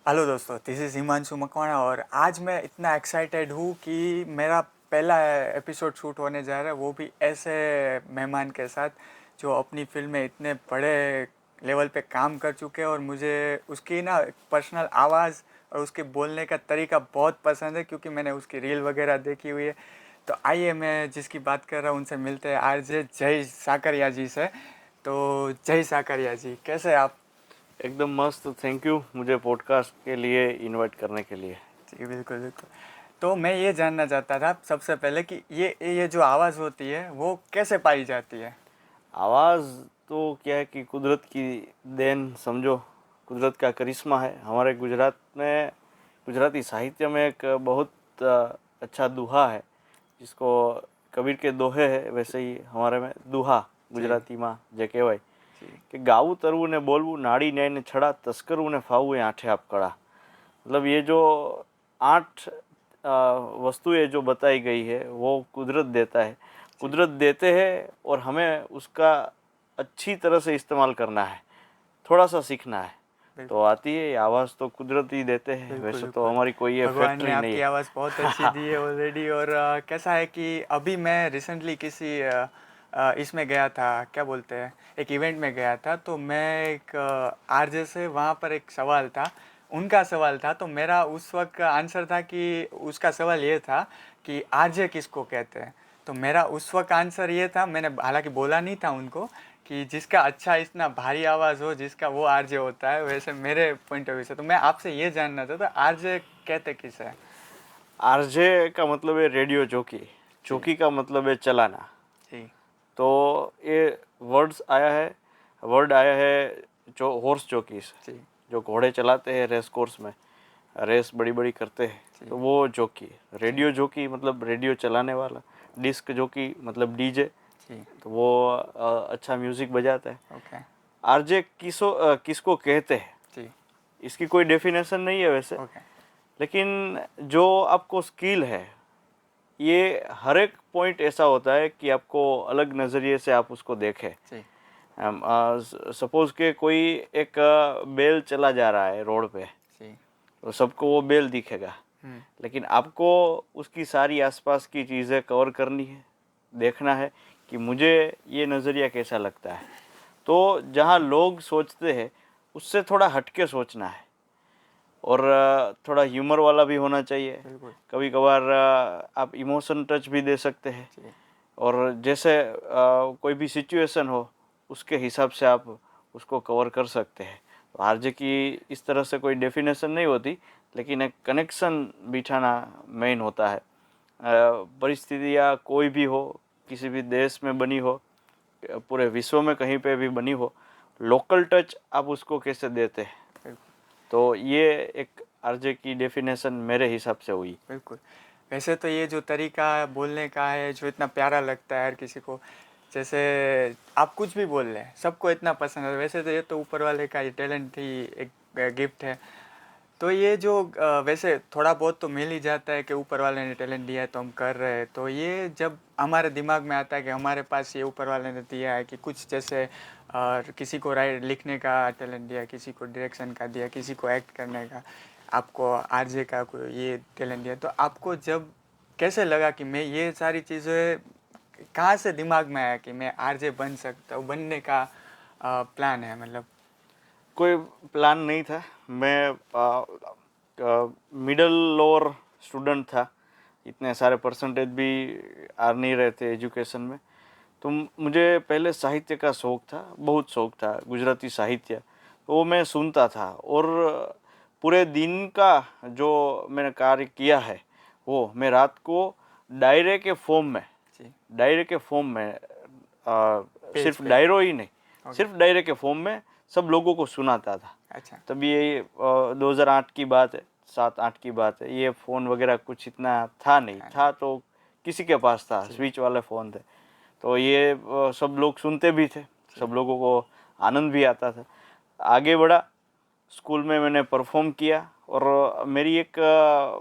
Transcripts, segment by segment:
Hello दोस्तों, this is Himanshu Makwana और आज मैं इतना एक्साइटेड हूँ कि मेरा पहला एपिसोड शूट होने जा रहा है, वो भी ऐसे मेहमान के साथ जो अपनी फिल्म में इतने बड़े लेवल पे काम कर चुके हैं और मुझे उसकी ना पर्सनल आवाज़ और उसके बोलने का तरीका बहुत पसंद है क्योंकि मैंने उसकी रील वगैरह देखी हुई है। तो आइए, मैं जिसकी बात कर रहा हूँ उनसे मिलते हैं, आरजे जय साकरिया जी से। तो जय साकरिया जी, कैसे हैं आप? एकदम मस्त। थैंक यू मुझे पॉडकास्ट के लिए इनवाइट करने के लिए। जी बिल्कुल बिल्कुल। तो मैं ये जानना चाहता था सबसे पहले कि ये जो आवाज़ होती है वो कैसे पाई जाती है? आवाज़ तो क्या है कि कुदरत की देन समझो, कुदरत का करिश्मा है। हमारे गुजरात में, गुजराती साहित्य में एक बहुत अच्छा दोहा है जिसको कबीर के दोहे है, वैसे ही हमारे में दोहा जी गुजराती में जे कहवाय जी कि गाવું तरવું ने बोलવું नाड़ी न्याय ने छड़ा तस्करવું ने फावવું એ आठे आप कड़ा। मतलब ये जो 8 वस्तुएं जो बताई गई है वो कुदरत देता है, जी कुदरत देते हैं और हमें उसका अच्छी तरह से इस्तेमाल करना है, थोड़ा सा सीखना है। तो बिल्कुल आती है ये आवाज़ तो कुदरत ही देते हैं, बिल्कुल वैसे तो बिल्कुल। हमारी कोई ये भगवान ने फैक्ट्री नहीं आपकी आवाज़ बहुत अच्छी है। दी है ऑलरेडी। और कैसा है कि अभी मैं रिसेंटली किसी इसमें गया था, क्या बोलते हैं, एक इवेंट में गया था। तो मैं एक आरजे से वहाँ पर एक सवाल था, उनका सवाल था। तो मेरा उस वक्त का आंसर था कि उसका सवाल ये था कि आरजे किसको कहते हैं। तो मेरा उस वक्त आंसर ये था, मैंने हालांकि बोला नहीं था उनको, कि जिसका अच्छा इतना भारी आवाज़ हो जिसका, वो आरजे होता है। वैसे मेरे पॉइंट ऑफ व्यू से तो मैं आपसे ये जानना चाहता, आरजे कहते किसे है? आरजे का मतलब है रेडियो जॉकी, जी जॉकी का मतलब है चलाना। जी तो ये वर्ड आया है जो हॉर्स जॉकीज, जी जो घोड़े चलाते हैं रेस कोर्स में, रेस बड़ी बड़ी करते हैं, जी तो वो जॉकी। जी रेडियो जॉकी मतलब रेडियो चलाने वाला, डिस्क जॉकी मतलब डीजे, जी। तो वो अच्छा म्यूज़िक बजाता है। ओके। आरजे किसको कहते हैं, जी। इसकी कोई डेफिनेशन नहीं है वैसे, ओके। लेकिन जो आपको स्किल है, ये हर एक पॉइंट ऐसा होता है कि आपको अलग नज़रिए से आप उसको देखें। जी सपोज़ के कोई एक बैल चला जा रहा है रोड पे, जी। तो सबको वो बैल दिखेगा, हम्म। लेकिन आपको उसकी सारी आसपास की चीज़ें कवर करनी है, देखना है कि मुझे ये नज़रिया कैसा लगता है। तो जहाँ लोग सोचते हैं उससे थोड़ा हटके सोचना है, और थोड़ा ह्यूमर वाला भी होना चाहिए। बिल्कुल। कभी कभार आप इमोशन टच भी दे सकते हैं, जी और जैसे कोई भी सिचुएशन हो उसके हिसाब से आप उसको कवर कर सकते हैं। तो आरजे की इस तरह से कोई डेफिनेशन नहीं होती, लेकिन एक कनेक्शन बिठाना मेन होता है। परिस्थितियाँ कोई भी हो, किसी भी देश में बनी हो, पूरे विश्व में कहीं पे भी बनी हो, लोकल टच आप उसको कैसे देते हैं, बिल्कुल तो ये एक आरजे की डेफिनेशन मेरे हिसाब से हुई। बिल्कुल। वैसे तो ये जो तरीका बोलने का है जो इतना प्यारा लगता है हर किसी को, जैसे आप कुछ भी बोल लें सबको इतना पसंद है। वैसे तो ये तो ऊपर वाले का ये टैलेंट ही एक गिफ्ट है। तो ये जो वैसे थोड़ा बहुत तो मिल ही जाता है कि ऊपर वाले ने टैलेंट दिया है तो हम कर रहे हैं। तो ये जब हमारे दिमाग में आता है कि हमारे पास ये ऊपर वाले ने दिया है, कि कुछ जैसे किसी को राइट लिखने का टैलेंट दिया, किसी को डायरेक्शन का दिया, किसी को एक्ट करने का, आपको आरजे का कोई ये टैलेंट दिया, तो आपको जब कैसे लगा कि मैं ये सारी चीज़ें कहाँ से दिमाग में आया कि मैं आरजे बन सकता हूँ, बनने का प्लान है मतलब? कोई प्लान नहीं था। मैं मिडल लोअर स्टूडेंट था, इतने सारे परसेंटेज भी आ नहीं रहे थे एजुकेशन में। तो मुझे पहले साहित्य का शौक़ था, बहुत शौक़ था गुजराती साहित्य। तो वो मैं सुनता था, और पूरे दिन का जो मैंने कार्य किया है वो मैं रात को डायरे के फॉर्म में, जी। डायरे के फॉर्म में पेज सिर्फ पे। डायरो ही नहीं, ओके। सिर्फ डायरे के फॉर्म में सब लोगों को सुनाता था। अच्छा। तब ये 2008 की बात है, 7-8 की बात है। ये फ़ोन वगैरह कुछ इतना था नहीं, था नहीं। था तो किसी के पास था, जी स्विच वाले फ़ोन थे। तो ये सब लोग सुनते भी थे, जी सब लोगों को आनंद भी आता था। आगे बढ़ा, स्कूल में मैंने परफॉर्म किया, और मेरी एक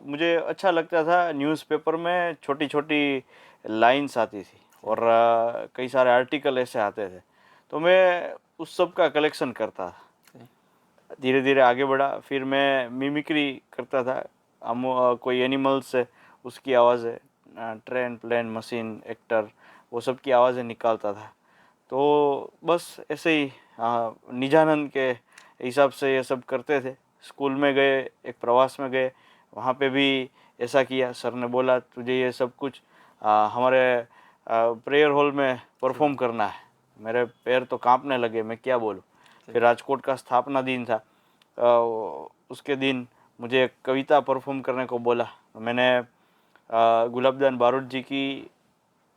मुझे अच्छा लगता था, न्यूज़पेपर में छोटी छोटी लाइंस आती थी, जी और कई सारे आर्टिकल ऐसे आते थे, तो मैं उस सब का कलेक्शन करता था। जी। धीरे धीरे आगे बढ़ा। फिर मैं मिमिक्री करता था, कोई एनिमल से उसकी आवाज़ें, ट्रेन, प्लेन, मशीन, एक्टर, वो सब की आवाज़ें निकालता था। तो बस ऐसे ही निजानंद के हिसाब से ये सब करते थे। स्कूल में गए, एक प्रवास में गए, वहाँ पे भी ऐसा किया। सर ने बोला तुझे ये सब कुछ हमारे प्रेयर हॉल में परफॉर्म करना है। मेरे पैर तो कांपने लगे, मैं क्या बोलूँ। फिर राजकोट का स्थापना दिन था, उसके दिन मुझे एक कविता परफॉर्म करने को बोला। मैंने गुलाबदान बारूद जी की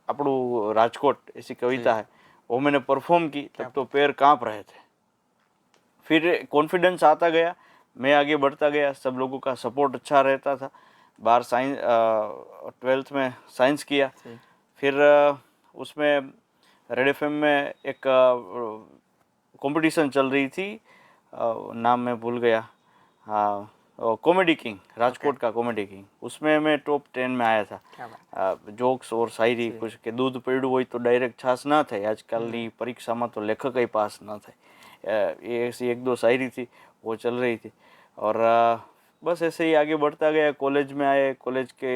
अपड़ू राजकोट ऐसी कविता है, वो मैंने परफॉर्म की। तब तो पैर कांप रहे थे। फिर कॉन्फिडेंस आता गया, मैं आगे बढ़ता गया, सब लोगों का सपोर्ट अच्छा रहता था। बाहर साइंस 12th में साइंस किया। फिर उसमें रेड एफएम में एक कंपटीशन चल रही थी, नाम मैं भूल गया, हाँ, कॉमेडी किंग, राजकोट का कॉमेडी किंग, उसमें मैं टॉप 10 में आया था। जोक्स और शायरी कुछ के दूध पीड़ू હોય तो डायरेक्ट छास ना થાય, आजकलની परीक्षाમાં तो लेखक ही पास ना થાય। ये ऐसी एक दो शायरी थी, वो चल रही थी। और बस ऐसे ही आगे बढ़ता गया। कॉलेज में आए, कॉलेज के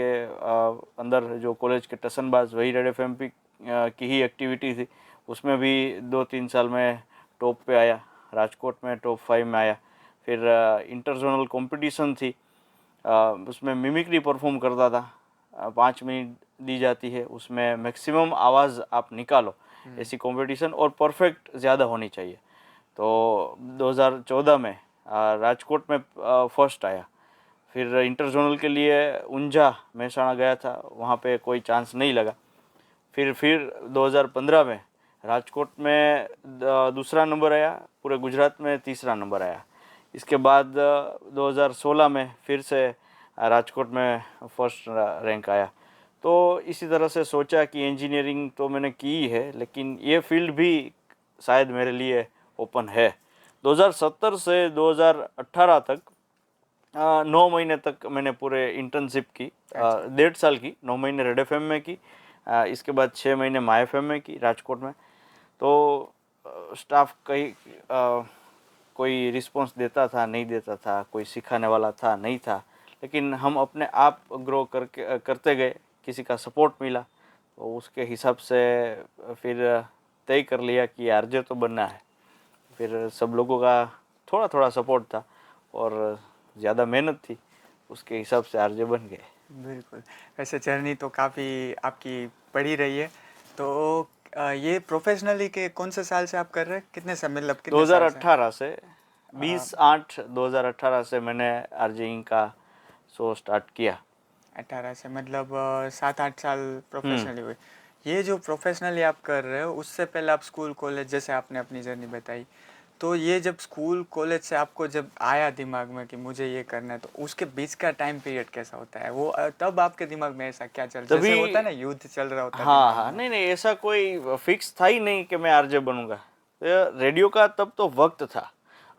अंदर जो कॉलेज के टसनबाज, वही रेड एफएम की ही एक्टिविटी थी। उसमें भी 2-3 साल में टॉप पे आया, राजकोट में टॉप 5 में आया। फिर इंटरजोनल कंपटीशन थी, उसमें मिमिक्री परफॉर्म करता था। 5 मिनट दी जाती है, उसमें मैक्सिमम आवाज़ आप निकालो, ऐसी कंपटीशन, और परफेक्ट ज़्यादा होनी चाहिए। तो 2014 में राजकोट में फर्स्ट आया। फिर इंटरजोनल के लिए ऊंझा महसाणा गया था, वहाँ पे कोई चांस नहीं लगा। फिर 2015 में राजकोट में दूसरा नंबर आया, पूरे गुजरात में तीसरा नंबर आया। इसके बाद 2016 में फिर से राजकोट में फर्स्ट रैंक आया। तो इसी तरह से सोचा कि इंजीनियरिंग तो मैंने की है, लेकिन ये फील्ड भी शायद मेरे लिए ओपन है। 2070 से 2018 तक 9 महीने तक मैंने पूरे इंटर्नशिप की, 1.5 साल की। 9 महीने रेड एफएम में की, इसके बाद 6 महीने माई एफएम में की राजकोट में। तो स्टाफ कोई रिस्पॉन्स देता था, नहीं देता था, कोई सिखाने वाला था, नहीं था, लेकिन हम अपने आप ग्रो करते गए। किसी का सपोर्ट मिला तो उसके हिसाब से फिर तय कर लिया कि आरजे तो बनना है। फिर सब लोगों का थोड़ा थोड़ा सपोर्ट था और ज़्यादा मेहनत थी, उसके हिसाब से आरजे बन गए। बिल्कुल। वैसे जर्नी तो काफ़ी आपकी पड़ी रही है। तो ये प्रोफेशनली के कौन से साल से आप कर रहे हैं, कितने साल, मतलब कितने साल से? 2018 से 20-8-2018 से मैंने आरजेइंग का शो स्टार्ट किया। 18 से मतलब 7-8 साल प्रोफेशनली हुए। ये जो प्रोफेशनली आप कर रहे हो, उससे पहले आप स्कूल कॉलेज, जैसे आपने अपनी जर्नी बताई, तो ये जब स्कूल कॉलेज से आपको जब आया दिमाग में कि मुझे ये करना है, तो उसके बीच का टाइम पीरियड कैसा होता है वो? तब आपके दिमाग में ऐसा क्या चल, जैसे तभी होता है ना, युद्ध चल रहा होता है हाँ दिमाग हाँ, में? नहीं, ऐसा कोई फिक्स था ही नहीं कि मैं आरजे बनूंगा। रेडियो का तब तो वक्त था।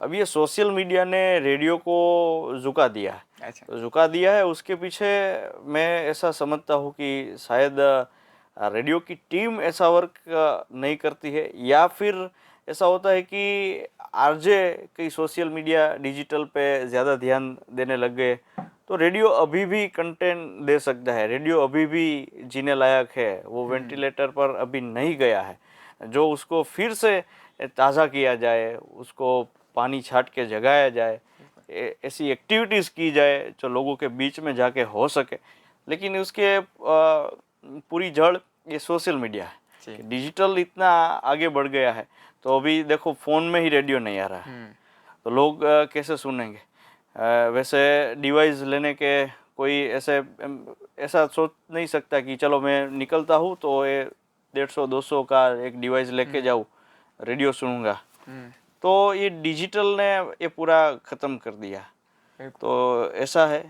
अब ये सोशल मीडिया ने रेडियो को झुका दिया है। अच्छा। तो झुका दिया है, उसके पीछे मैं ऐसा समझता हूँ कि शायद रेडियो की टीम ऐसा वर्क नहीं करती है, या फिर ऐसा होता है कि आरजे कई सोशल मीडिया डिजिटल पे ज़्यादा ध्यान देने लग गए। तो रेडियो अभी भी कंटेंट दे सकता है, रेडियो अभी भी जीने लायक है, वो वेंटिलेटर पर अभी नहीं गया है। जो उसको फिर से ताज़ा किया जाए, उसको पानी छाट के जगाया जाए, ऐसी एक्टिविटीज़ की जाए जो लोगों के बीच में जाके हो सके। लेकिन उसके पूरी जड़ ये सोशल मीडिया है कि डिजिटल इतना आगे बढ़ गया है। तो अभी देखो, फ़ोन में ही रेडियो नहीं आ रहा है, तो लोग कैसे सुनेंगे? वैसे डिवाइस लेने के कोई ऐसा सोच नहीं सकता कि चलो मैं निकलता हूँ तो ये 150-200 का एक डिवाइस लेके जाऊँ, रेडियो सुनूंगा। तो ये डिजिटल ने ये पूरा ख़त्म कर दिया। तो ऐसा है,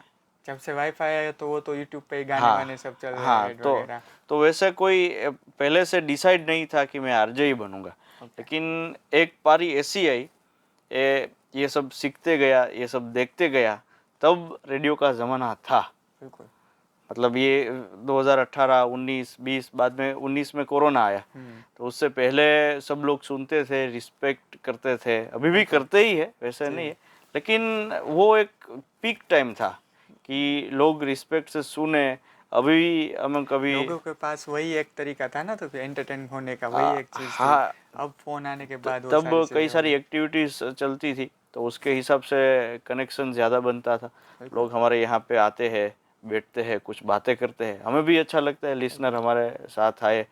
जब से वाईफाई आया तो वो तो यूट्यूब पे गाने हाँ वाने सब चल रहे हैं, हाँ। ऐड वगैरह। तो वैसे कोई पहले से डिसाइड नहीं था कि मैं आरजे ही बनूंगा। लेकिन एक पारी ऐसी आई, ये सब सीखते गया, ये सब देखते गया, तब रेडियो का ज़माना था। बिल्कुल। मतलब ये 2018, 19, 20, बाद में 19 में कोरोना आया। तो उससे पहले सब लोग सुनते थे, रिस्पेक्ट करते थे, अभी भी करते ही है, वैसे नहीं है, लेकिन वो एक पीक टाइम था कि लोग रिस्पेक्ट से सुने। अभी हम कभी लोगों के पास वही एक तरीका था ना, तो फिर एंटरटेन होने का वही एक चीज़ थी। हाँ, अब फोन आने के बाद वो तब सारी कई चीज़ें हो सारी गई। एक्टिविटीज़ चलती थी, तो उसके हिसाब से कनेक्शन ज़्यादा बनता था। बिल्कुल लोग हमारे यहाँ पे आते हैं, बैठते हैं, कुछ बातें करते हैं, हमें भी अच्छा लगता है लिसनर हमारे साथ आए।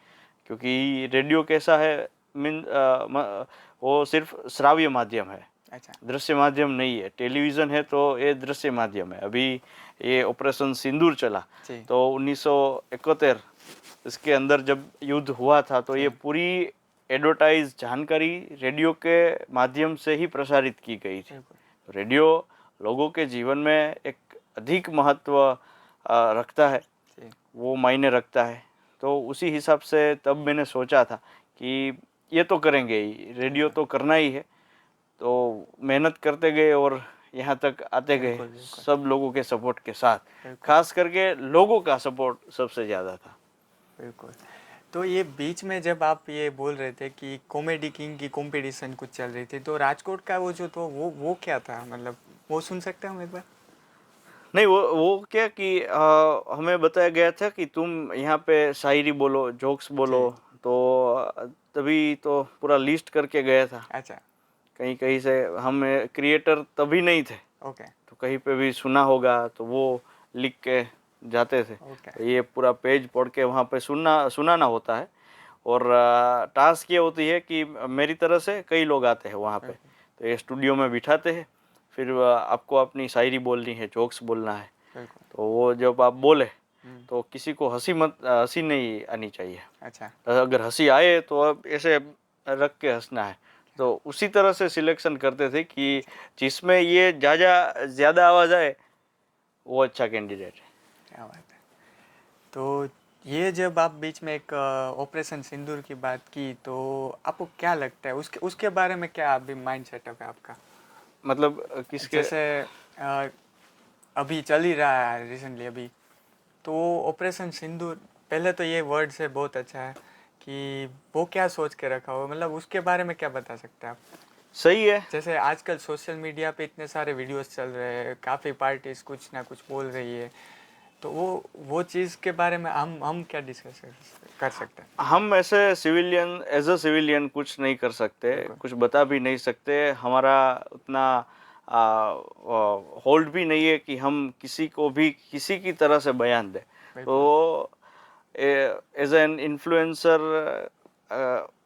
क्योंकि रेडियो कैसा है, वो सिर्फ श्राव्य माध्यम है, अच्छा दृश्य माध्यम नहीं है। टेलीविज़न है तो ये दृश्य माध्यम है। अभी ये ऑपरेशन सिंदूर चला जी तो 1971 इसके अंदर जब युद्ध हुआ था, तो ये जी पूरी एडवर्टाइज जानकारी रेडियो के माध्यम से ही प्रसारित की गई थी। बिल्कुल रेडियो लोगों के जीवन में एक अधिक महत्व रखता है, जी वो मायने रखता है। तो उसी हिसाब से तब मैंने सोचा था कि ये तो करेंगे ही, रेडियो बिल्कुल तो करना ही है। तो मेहनत करते गए और यहाँ तक आते गए, बिल्कुल बिल्कुल सब लोगों के सपोर्ट के साथ। बिल्कुल खास करके लोगों का सपोर्ट सबसे ज़्यादा था। बिल्कुल। तो ये बीच में जब आप ये बोल रहे थे कि कॉमेडी किंग की कंपटीशन कुछ चल रही थी, तो राजकोट का वो जो तो वो क्या था, मतलब वो सुन सकते हैं हम एक बार? नहीं, वो क्या कि हमें बताया गया था कि तुम यहाँ पे शायरी बोलो, जोक्स बोलो। जी तो तभी तो पूरा लिस्ट करके गया था। अच्छा कहीं कहीं से हम क्रिएटर तभी नहीं थे, ओके तो कहीं पे भी सुना होगा तो वो लिख के जाते थे। ओके तो ये पूरा पेज पढ़ के वहाँ पे सुनाना होता है। और टास्क ये होती है कि मेरी तरह से कई लोग आते हैं वहाँ पे, बिल्कुल तो ये स्टूडियो में बिठाते हैं। फिर आपको अपनी शायरी बोलनी है, जोक्स बोलना है। बिल्कुल तो वो जब आप बोले हम्म, तो किसी को हंसी नहीं आनी चाहिए। अच्छा अगर हंसी आए तो अब ऐसे रख के हंसना है। तो उसी तरह से सिलेक्शन करते थे कि अच्छा जिसमें ये ज़्यादा आवाज़ आए वो अच्छा कैंडिडेट है। क्या बात है। तो ये जब आप बीच में एक ऑपरेशन सिंदूर की बात की, तो आपको क्या लगता है उसके उसके बारे में, क्या अभी माइंड सेटअप है आपका? मतलब किसके? जैसे अ, अभी चल ही रहा है रिसेंटली अभी, तो ऑपरेशन सिंदूर, पहले तो ये वर्ड से बहुत अच्छा है कि वो क्या सोच के रखा हो, मतलब उसके बारे में क्या बता सकते हैं आप? सही है। जैसे आजकल सोशल मीडिया पे इतने सारे वीडियोस चल रहे हैं, काफ़ी पार्टीज कुछ ना कुछ बोल रही है, तो वो चीज़ के बारे में हम क्या डिस्कस कर सकते हैं? हम ऐसे सिविलियन, एज अ सिविलियन कुछ नहीं कर सकते, बिल्कुल कुछ बता भी नहीं सकते। हमारा उतना होल्ड भी नहीं है कि हम किसी को भी किसी की तरह से बयान दें। बिल्कुल तो एज एन इन्फ्लुएंसर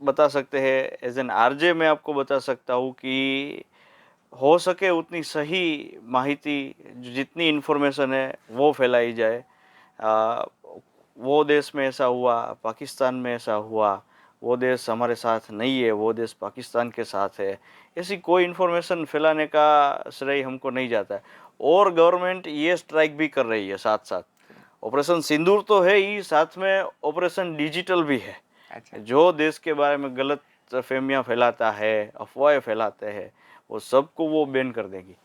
बता सकते हैं, एज एन आरजे मैं आपको बता सकता हूँ कि हो सके उतनी सही माहिती, जितनी इन्फॉर्मेशन है वो फैलाई जाए। आ, वो देश में ऐसा हुआ, पाकिस्तान में ऐसा हुआ, वो देश हमारे साथ नहीं है, वो देश पाकिस्तान के साथ है, ऐसी कोई इन्फॉर्मेशन फैलाने का श्रेय हमको नहीं जाता है। और गवर्नमेंट ये स्ट्राइक भी कर रही है साथ साथ। ऑपरेशन सिंदूर तो है ही, साथ में ऑपरेशन डिजिटल भी है। अच्छा। जो देश के बारे में गलत फहमियाँ फैलाता है, अफवाहें फैलाते हैं, वो सबको वो बैन कर देगी।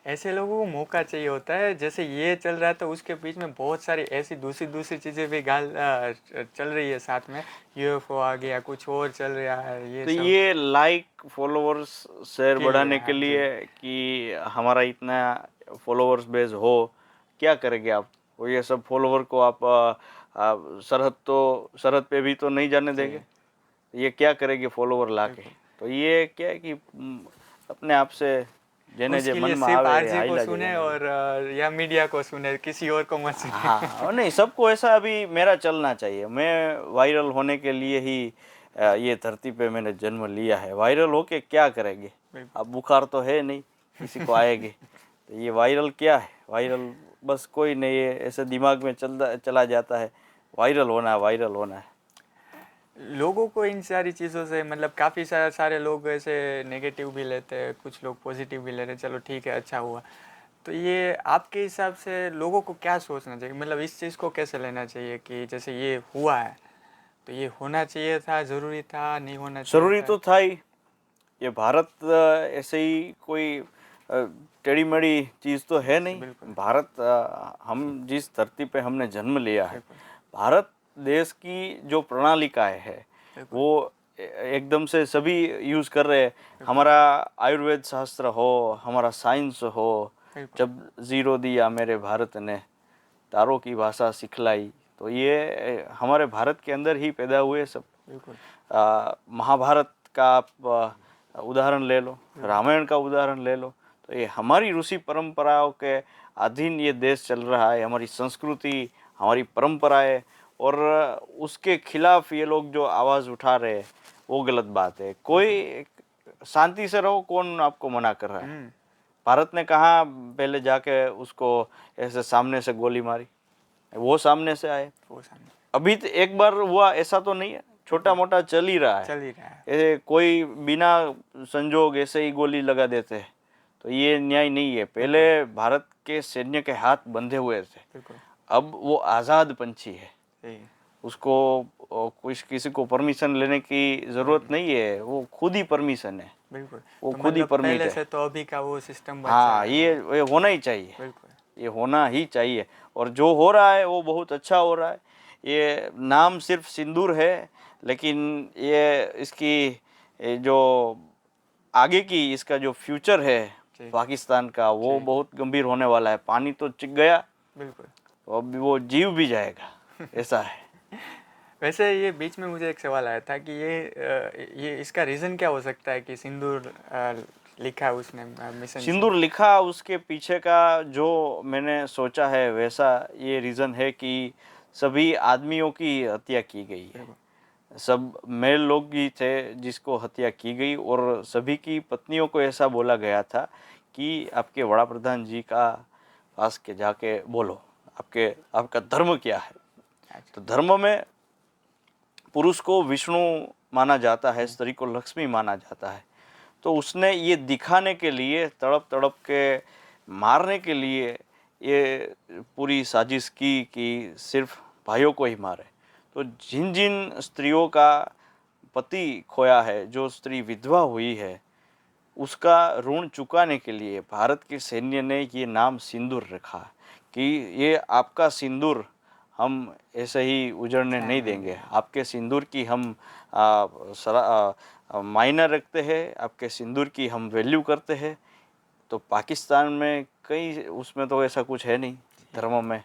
ऐसे लोगों को मौका चाहिए होता है, जैसे ये चल रहा है तो उसके बीच में बहुत सारी ऐसी दूसरी दूसरी चीज़ें भी चल रही है साथ में, यूएफओ आ गया, कुछ और चल रहा है, ये तो सब ये लाइक फॉलोअर्स शेयर के लिए। बढ़ाने के हाँ जी लिए कि हमारा इतना फॉलोअर्स बेस हो, क्या करेंगे आप? वो ये सब फॉलोवर को आप सरहद पे भी तो नहीं जाने जी देंगे। ये क्या करेंगे फॉलोवर लाके? बिल्कुल। तो ये क्या है कि अपने आप से जेने जे उसके मन लिए में सिर्फ आवे आरजे को हाइला जे सुने जाने दे। और या मीडिया को सुने, किसी और को मत सुने। हाँ, और नहीं, सबको ऐसा अभी मेरा चलना चाहिए। मैं वायरल होने के लिए ही ये धरती पे मैंने जन्म लिया है। वायरल होके क्या करेंगे? बिल्कुल अब बुखार तो है नहीं किसी को आएगी, तो ये वायरल क्या है? वायरल बस कोई नहीं है, ऐसे दिमाग में चला जाता है, वायरल होना है, वायरल होना है। लोगों को इन सारी चीज़ों से, मतलब काफ़ी सारे लोग ऐसे नेगेटिव भी लेते हैं, कुछ लोग पॉजिटिव भी लेते हैं, चलो ठीक है अच्छा हुआ। तो ये आपके हिसाब से लोगों को क्या सोचना चाहिए, मतलब इस चीज़ को कैसे लेना चाहिए कि जैसे ये हुआ है तो ये होना चाहिए था, ज़रूरी था, नहीं होना चाहिए ज़रूरी था? तो था ही। ये भारत ऐसे ही कोई टेढ़ी मेढ़ी चीज़ तो है नहीं। बिल्कुल भारत, हम जिस धरती पे हमने जन्म लिया है, बिल्कुल भारत देश की जो प्रणालिकाएँ है बिल्कुल वो एकदम से सभी यूज़ कर रहे हैं। हमारा आयुर्वेद शास्त्र हो, हमारा साइंस हो, बिल्कुल जब ज़ीरो दिया मेरे भारत ने, तारों की भाषा सिखलाई, तो ये हमारे भारत के अंदर ही पैदा हुए सब। बिल्कुल महाभारत का आप उदाहरण ले लो, रामायण का उदाहरण ले लो, तो ये हमारी ऋषि परंपराओं के अधीन ये देश चल रहा है। हमारी संस्कृति, हमारी परंपराएं, और उसके खिलाफ ये लोग जो आवाज़ उठा रहे हैं वो गलत बात है। कोई शांति से रहो, कौन आपको मना कर रहा है? हम्म, भारत ने कहाँ पहले जाके उसको ऐसे सामने से गोली मारी? वो सामने से आए। वो सामने अभी तो एक बार हुआ ऐसा तो नहीं है, छोटा मोटा चल ही रहा है। चल ही रहा है। ऐसे कोई बिना संजोग ऐसे ही गोली लगा देते हैं, तो ये न्याय नहीं है। पहले भारत के सैन्य के हाथ बंधे हुए थे, बिल्कुल अब वो आज़ाद पंछी है। सही उसको कुछ किसी को परमिशन लेने की ज़रूरत नहीं है, वो खुद ही परमिशन है, बिल्कुल। वो तो खुद ही मतलब परमिट पहले है। से तो अभी का वो सिस्टम बचा हाँ, है। ये होना ही चाहिए, बिल्कुल ये होना ही चाहिए। और जो हो रहा है वो बहुत अच्छा हो रहा है। ये नाम सिर्फ सिंदूर है, लेकिन ये इसकी जो आगे की इसका जो फ्यूचर है जी पाकिस्तान का, वो जी बहुत गंभीर होने वाला है। पानी तो चिक गया, बिल्कुल। तो अब वो जीव भी जाएगा, ऐसा है। वैसे ये बीच में मुझे एक सवाल आया था कि ये इसका रीज़न क्या हो सकता है कि सिंदूर लिखा उसने मिशन सिंदूर लिखा, उसके पीछे का जो मैंने सोचा है वैसा ये रीज़न है कि सभी आदमियों की हत्या की गई है। बिल्कुल सब मेल लोग ही थे जिसको हत्या की गई, और सभी की पत्नियों को ऐसा बोला गया था कि आपके वड़ा प्रधान जी का पास के जाके बोलो आपका धर्म क्या है। अच्छा तो धर्म में पुरुष को विष्णु माना जाता है, स्त्री को लक्ष्मी माना जाता है। तो उसने ये दिखाने के लिए, तड़प तड़प के मारने के लिए ये पूरी साजिश की कि सिर्फ भाइयों को ही मारे। तो जिन जिन स्त्रियों का पति खोया है, जो स्त्री विधवा हुई है, उसका ऋण चुकाने के लिए भारत के सैन्य ने ये नाम सिंदूर रखा कि ये आपका सिंदूर हम ऐसे ही उजड़ने नहीं देंगे। आपके सिंदूर की हम मायने रखते हैं, आपके सिंदूर की हम वैल्यू करते हैं। तो पाकिस्तान में कई उसमें तो ऐसा कुछ है नहीं धर्म में।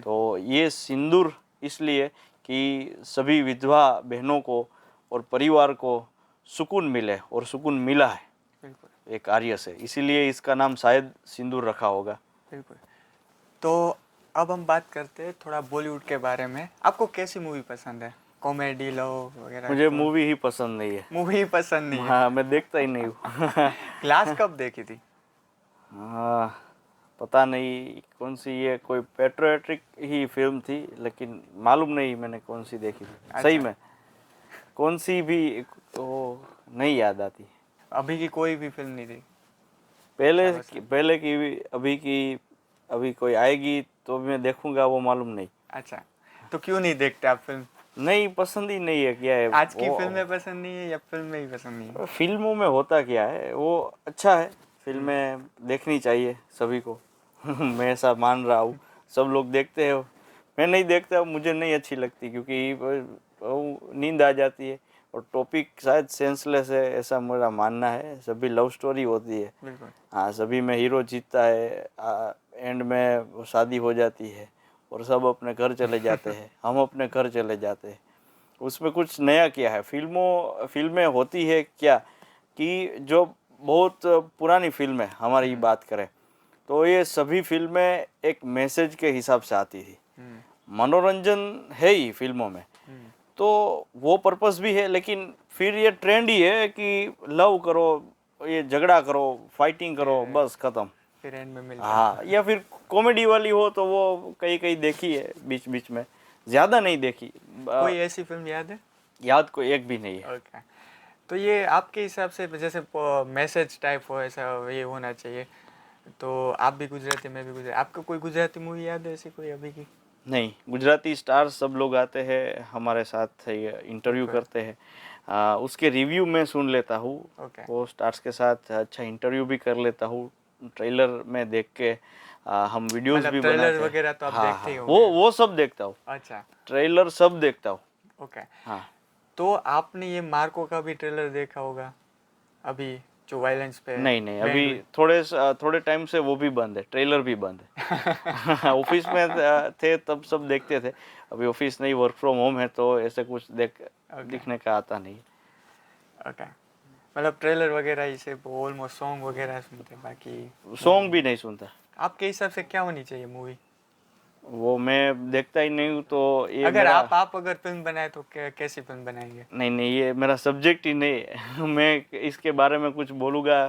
तो ये सिंदूर इसलिए कि सभी विधवा बहनों को और परिवार को सुकून मिले, और सुकून मिला है बिल्कुल एक कार्य से, इसीलिए इसका नाम शायद सिंदूर रखा होगा। बिल्कुल। तो अब हम बात करते हैं थोड़ा बॉलीवुड के बारे में। आपको कैसी मूवी पसंद है? कॉमेडी, लव वगैरह? मुझे मूवी ही पसंद नहीं है। मूवी पसंद नहीं है? हाँ, मैं देखता ही नहीं हूँ। ग्लास कब देखी थी? हाँ, पता नहीं कौन सी, ये कोई पेट्रियोटिक ही फिल्म थी, लेकिन मालूम नहीं मैंने कौन सी देखी थी सही में। कौन सी भी तो नहीं याद आती। अभी की कोई भी फिल्म नहीं थी? पहले की भी, अभी कोई आएगी तो मैं देखूंगा, वो मालूम नहीं। अच्छा, तो क्यों नहीं देखते आप फिल्म? नहीं, पसंद ही नहीं है। क्या है आज की फिल्में पसंद नहीं है या फिल्में ही पसंद नहीं है? फिल्मों में होता क्या है, वो अच्छा है, फिल्में देखनी चाहिए सभी को। मैं ऐसा मान रहा हूँ, सब लोग देखते हैं, मैं नहीं देखता, मुझे नहीं अच्छी लगती, क्योंकि वो नींद आ जाती है और टॉपिक शायद सेंसलेस है, ऐसा मेरा मानना है। सभी लव स्टोरी होती है, बिल्कुल हाँ, सभी में हीरो जीतता है, एंड में वो शादी हो जाती है और सब अपने घर चले जाते हैं, हम अपने घर चले जाते हैं। उसमें कुछ नया क्या है? फिल्में होती है क्या कि जो बहुत पुरानी फिल्में हमारी बात करें तो ये सभी फिल्में एक मैसेज के हिसाब से आती थी। मनोरंजन है ही फिल्मों में, तो वो पर्पस भी है, लेकिन फिर ये ट्रेंड ही है कि लव करो, ये झगड़ा करो, फाइटिंग करो, बस खत्म। फिर एंड में मिल हाँ, या फिर कॉमेडी वाली हो तो वो कई कई देखी है बीच बीच में, ज़्यादा नहीं देखी। कोई ऐसी फिल्म याद है? याद कोई एक भी नहीं है। ओके, तो ये आपके हिसाब से जैसे मैसेज टाइप हो, ऐसा ये होना चाहिए। तो आप भी गुजराती, मैं भी गुजराती, आपको कोई गुजराती मूवी याद है ऐसी कोई अभी की? नहीं, गुजराती स्टार्स सब लोग आते हैं हमारे साथ, इंटरव्यू करते हैं, उसके रिव्यू मैं सुन लेता हूँ। ओके वो स्टार्स के साथ अच्छा इंटरव्यू भी कर लेता हूँ, ट्रेलर में देख के हम वीडियोस मतलब भी ट्रेलर बनाते हैं। वगैरह तो आप हाँ देखते ही हाँ, होंगे? वो सब देखता हूँ, अच्छा ट्रेलर सब देखता हूँ। ओके। हाँ, तो आपने ये मार्को का भी ट्रेलर देखा होगा अभी, जो वायलेंस पे नहीं नहीं, banned अभी हुई। थोड़े टाइम से वो भी बंद है, ट्रेलर भी बंद है। ऑफिस में थे तब सब देखते थे, अभी ऑफिस नहीं, वर्क फ्रॉम होम है, तो ऐसे कुछ ओके दिखने का आता नहीं। ओके, मतलब ट्रेलर वगैरह ही से ऑलमोस्ट सॉन्ग वगैरह सुनते हैं, बाकी सॉन्ग भी नहीं सुनता, आपके हिसाब से क्या होनी चाहिए मूवी? वो मैं देखता ही नहीं हूँ, तो ये अगर मेरा आप अगर फिल्म बनाए तो कैसी फिल्म बनाएंगे? नहीं नहीं, ये मेरा सब्जेक्ट ही नहीं है। मैं इसके बारे में कुछ बोलूँगा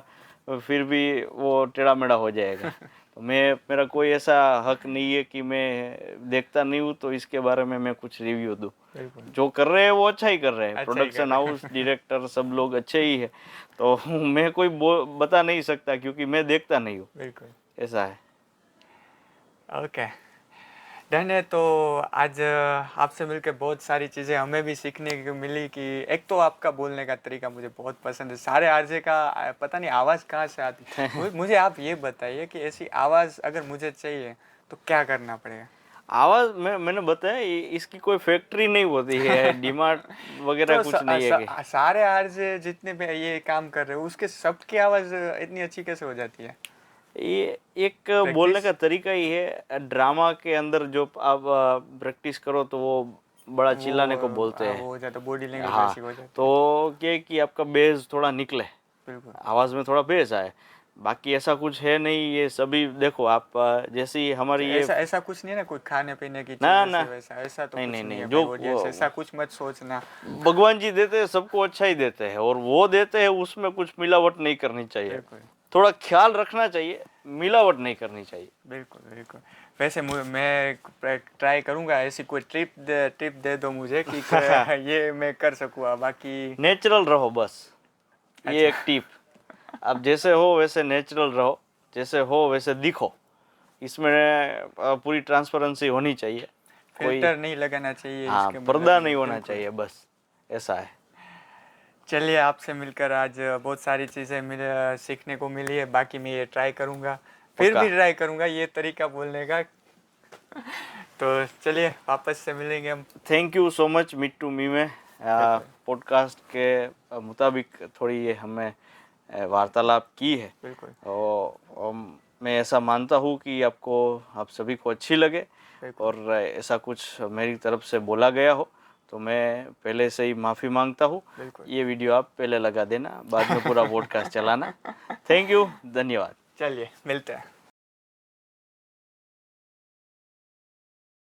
फिर भी वो टेढ़ा मेढ़ा हो जाएगा। तो मेरा कोई ऐसा हक नहीं है कि मैं देखता नहीं हूँ तो इसके बारे में मैं कुछ रिव्यू दूँ। बिल्कुल जो कर रहे हैं वो अच्छा ही कर रहे हैं, अच्छा ही कर प्रोडक्शन रहे हाउस, डायरेक्टर सब लोग अच्छे ही है, तो मैं कोई बता नहीं सकता क्योंकि मैं देखता नहीं हूँ, बिल्कुल। ऐसा है। ओके डन है। तो आज आपसे मिलकर बहुत सारी चीज़ें हमें भी सीखने को मिली कि एक तो आपका बोलने का तरीका मुझे बहुत पसंद है। सारे आरजे का पता नहीं आवाज़ कहाँ से आती मुझे आप ये बताइए कि ऐसी आवाज़ अगर मुझे चाहिए तो क्या करना पड़ेगा? आवाज़ मैंने बताया, इसकी कोई फैक्ट्री नहीं होती है, डिमांड वगैरह तो कुछ नहीं है कि सारे आरजे जितने भी ये काम कर रहे हो उसके सबकी आवाज़ इतनी अच्छी कैसे हो जाती है? ये एक बोलने प्रैक्टिस का तरीका ही है। ड्रामा के अंदर जो आप प्रैक्टिस करो तो वो बड़ा चिल्लाने को बोलते हैं। वो हो जाता, बॉडी लैंग्वेज हाँ, वैसी हो जाती है। तो क्या है कि आपका बेस थोड़ा निकले, बिल्कुल आवाज़ में थोड़ा बेस आए, बाकी ऐसा कुछ है नहीं। ये सभी देखो आप, जैसी हमारी ये ऐसा ऐसा कुछ नहीं है ना, कोई खाने पीने की ना चीज़ ना, ऐसे वैसा ऐसा तो नहीं कुछ नहीं नहीं नहीं, है भाई जो ऑडियंस, ऐसा कुछ मत सोचना। भगवान जी देते हैं सबको अच्छा ही देते हैं, और वो देते हैं उसमें कुछ मिलावट नहीं करनी चाहिए, बिल्कुल थोड़ा ख्याल रखना चाहिए, मिलावट नहीं करनी चाहिए। बिल्कुल बिल्कुल। वैसे मैं ट्राई करूँगा, ऐसी कोई टिप दे दो मुझे कि ये मैं कर सकूँ बाकी। नेचुरल रहो बस, ये अच्छा एक टिप। आप जैसे हो वैसे नेचुरल रहो, जैसे हो वैसे दिखो, इसमें पूरी ट्रांसपेरेंसी होनी चाहिए, कोई फिल्टर नहीं लगाना चाहिए हाँ इसके मतलब पर्दा ये नहीं होना बिल्कुल। चाहिए, बस ऐसा है। चलिए आपसे मिलकर आज बहुत सारी चीज़ें सीखने को मिली है, बाकी मैं ये ट्राई करूँगा, फिर पक्का। भी ट्राई करूँगा ये तरीका बोलने का। तो चलिए वापस से मिलेंगे हम। Thank you so much meet to me में बिल्कुल पॉडकास्ट के मुताबिक थोड़ी ये हमें वार्तालाप की है, बिल्कुल और मैं ऐसा मानता हूँ कि आपको, आप सभी को अच्छी लगे, बिल्कुल और ऐसा कुछ मेरी तरफ से बोला गया हो तो मैं पहले से ही माफ़ी मांगता हूँ। बिल्कुल। ये वीडियो आप पहले लगा देना, बाद में पूरा पॉडकास्ट चलाना। थैंक यू, धन्यवाद। चलिए मिलते हैं।